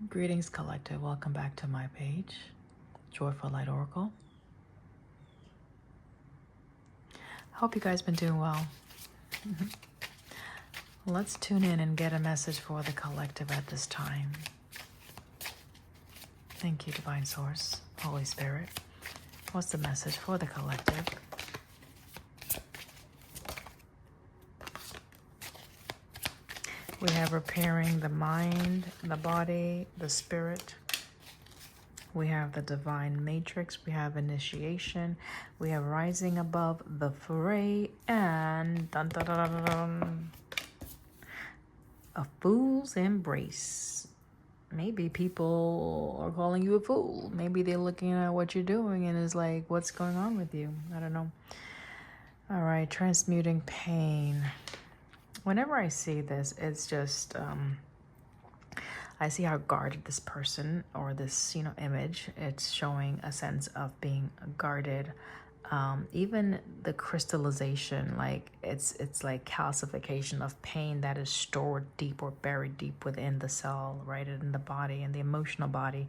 Greetings, Collective. Welcome back to my page, Joyful Light Oracle. Hope you guys been doing well. Let's tune in and get a message for the collective at this time. Thank you, Divine Source, Holy Spirit. What's the message for the collective? We have repairing the mind, the body, the spirit. We have the divine matrix. We have initiation. We have rising above the fray. And dun, dun, dun, dun, dun, a fool's embrace. Maybe people are calling you a fool. Maybe they're looking at what you're doing and is like, what's going on with you? I don't know. All right, transmuting pain. Whenever I see this, it's just... I see how guarded this person or this, image, it's showing a sense of being guarded. Even the crystallization, like it's like calcification of pain that is stored deep or buried deep within the cell, right, in the body and the emotional body.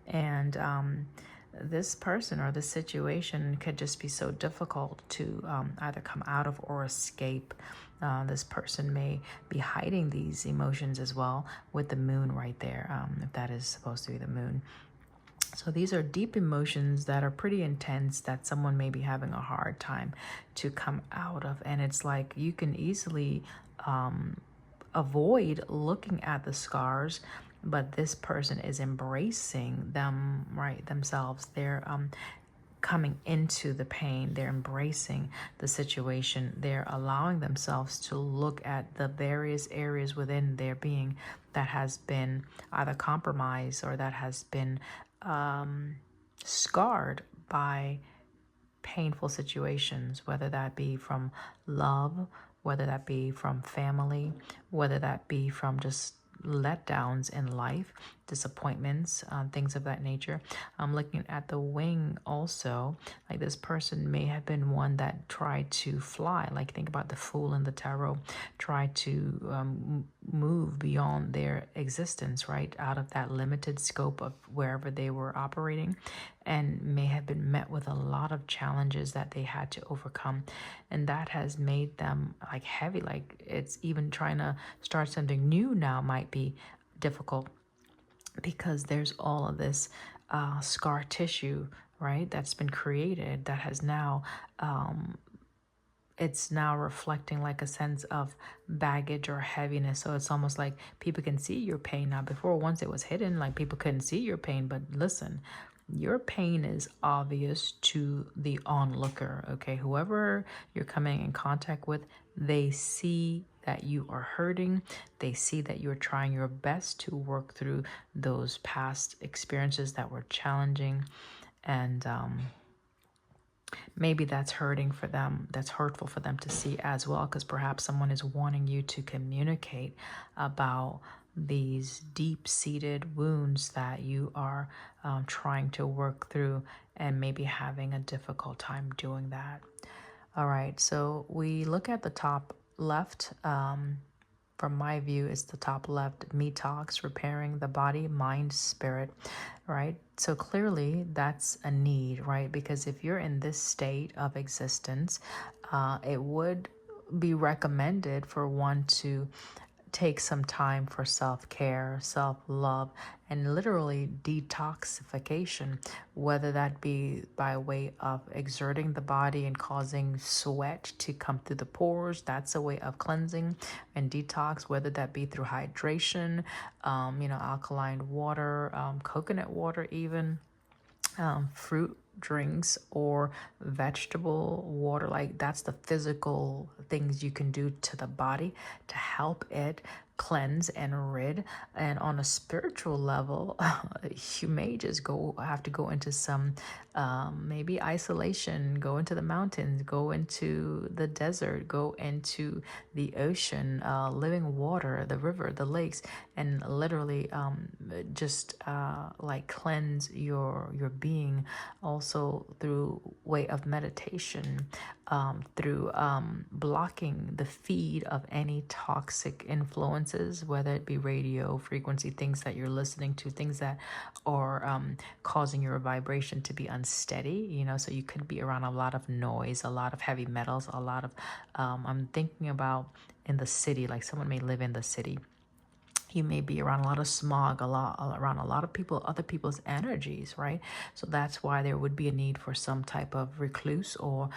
And this person or this situation could just be so difficult to either come out of or escape. This person may be hiding these emotions as well with the moon right there, if that is supposed to be the moon. So these are deep emotions that are pretty intense that someone may be having a hard time to come out of. And it's like you can easily avoid looking at the scars, but this person is embracing them, right, themselves. They're coming into the pain. They're embracing the situation. They're allowing themselves to look at the various areas within their being that has been either compromised or that has been scarred by painful situations, whether that be from love, whether that be from family, whether that be from just letdowns in life, disappointments, things of that nature. I'm looking at the wing also. Like this person may have been one that tried to fly. Like think about the Fool in the tarot, tried to move beyond their existence, right, out of that limited scope of wherever they were operating, and may have been met with a lot of challenges that they had to overcome. And that has made them like heavy, like it's even trying to start something new now might be difficult because there's all of this scar tissue, right, that's been created that has now it's now reflecting like a sense of baggage or heaviness. So it's almost like people can see your pain now. Before, once it was hidden, like people couldn't see your pain. But listen, your pain is obvious to the onlooker, okay? Whoever you're coming in contact with, they see that you are hurting. They see that you're trying your best to work through those past experiences that were challenging. And maybe that's hurting for them, that's hurtful for them to see as well, because perhaps someone is wanting you to communicate about these deep-seated wounds that you are trying to work through and maybe having a difficult time doing that. All right, so we look at the top left. From my view, it's the top left, me talks, repairing the body, mind, spirit, right? So clearly that's a need, right? Because if you're in this state of existence, it would be recommended for one to take some time for self-care, self-love, and literally detoxification, whether that be by way of exerting the body and causing sweat to come through the pores. That's a way of cleansing and detox, whether that be through hydration, alkaline water, coconut water even, fruit drinks or vegetable water. Like that's the physical things you can do to the body to help it cleanse and rid. And on a spiritual level, you may just have to go into some maybe isolation, go into the mountains, go into the desert, go into the ocean, living water, the river, the lakes, and literally just like cleanse your being, also through way of meditation, through blocking the feed of any toxic influences, whether it be radio frequency, things that you're listening to, things that are causing your vibration to be unsteady, so you could be around a lot of noise, a lot of heavy metals, a lot of I'm thinking about in the city, like someone may live in the city, you may be around a lot of smog, around a lot of people, other people's energies, right? So that's why there would be a need for some type of recluse, or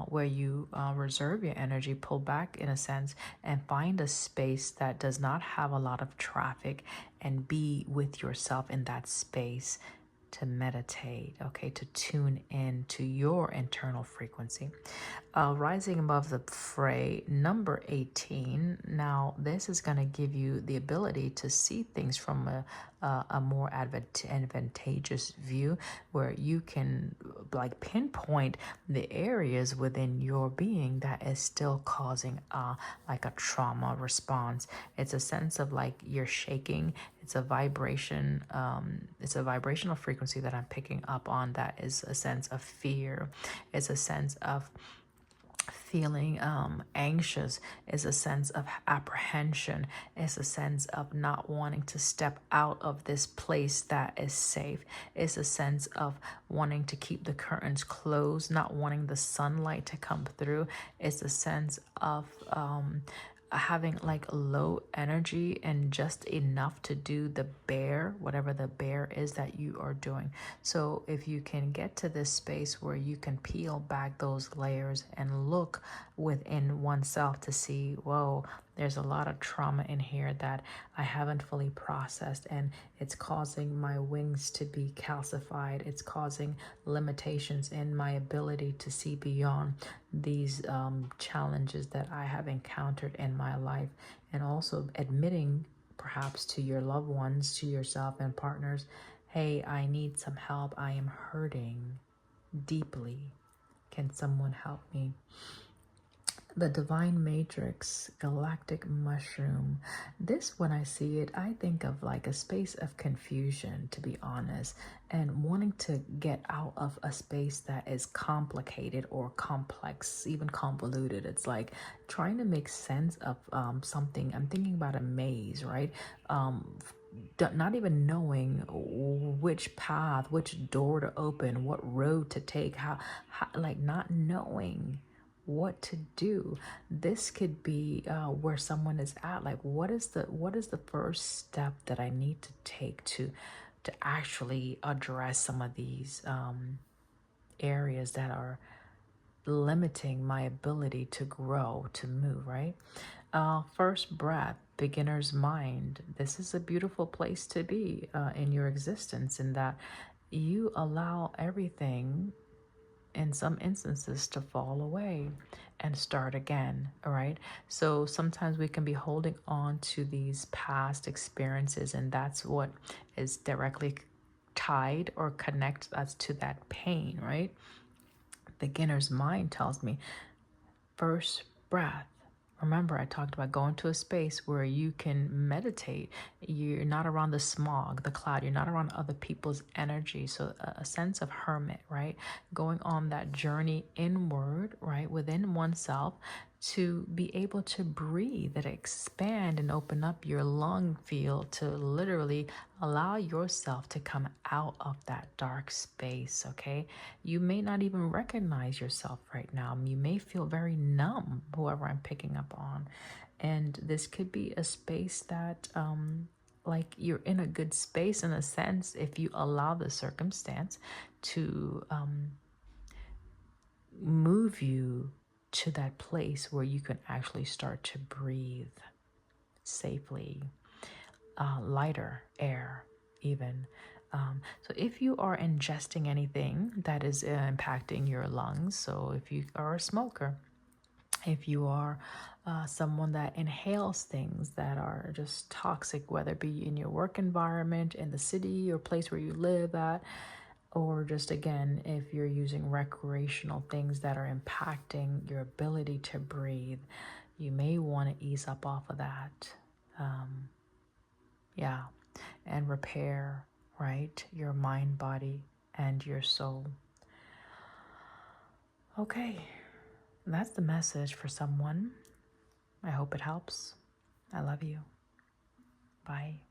where you reserve your energy, pull back in a sense, and find a space that does not have a lot of traffic, and be with yourself in that space to meditate, okay, to tune in to your internal frequency. Rising above the fray, number 18. Now, this is going to give you the ability to see things from a more advantageous view, where you can like pinpoint the areas within your being that is still causing like a trauma response. It's a sense of like you're shaking. It's a vibration. It's a vibrational frequency that I'm picking up on, that is a sense of fear. It's a sense of feeling anxious, is a sense of apprehension, is a sense of not wanting to step out of this place that is safe, is a sense of wanting to keep the curtains closed, not wanting the sunlight to come through, is a sense of having like low energy and just enough to do the bare, whatever the bare is that you are doing. So if you can get to this space where you can peel back those layers and look within oneself to see, whoa, there's a lot of trauma in here that I haven't fully processed, and it's causing my wings to be calcified. It's causing limitations in my ability to see beyond these challenges that I have encountered in my life. And also admitting perhaps to your loved ones, to yourself and partners, hey, I need some help. I am hurting deeply. Can someone help me? The divine matrix, galactic mushroom. This, when I see it, I think of like a space of confusion, to be honest, and wanting to get out of a space that is complicated or complex, even convoluted. It's like trying to make sense of something. I'm thinking about a maze, right? Not even knowing which path, which door to open, what road to take, how like not knowing what to do. This could be where someone is at. Like, what is the first step that I need to take to actually address some of these areas that are limiting my ability to grow, to move, right? First breath, beginner's mind. This is a beautiful place to be in your existence, in that you allow everything in some instances to fall away and start again. All right. So sometimes we can be holding on to these past experiences, and that's what is directly tied or connects us to that pain, right? Beginner's mind tells me first breath. Remember, I talked about going to a space where you can meditate. You're not around the smog, the cloud. You're not around other people's energy. So a sense of hermit, right? Going on that journey inward, right, within oneself, to be able to breathe, that expand and open up your lung field to literally allow yourself to come out of that dark space, okay? You may not even recognize yourself right now. You may feel very numb, whoever I'm picking up on. And this could be a space that, like, you're in a good space in a sense if you allow the circumstance to move you to that place where you can actually start to breathe safely, lighter air even. So if you are ingesting anything that is impacting your lungs, so if you are a smoker, if you are someone that inhales things that are just toxic, whether it be in your work environment, in the city or place where you live at, or just again, if you're using recreational things that are impacting your ability to breathe, you may want to ease up off of that. Yeah. And repair, right? Your mind, body, and your soul. Okay. That's the message for someone. I hope it helps. I love you. Bye.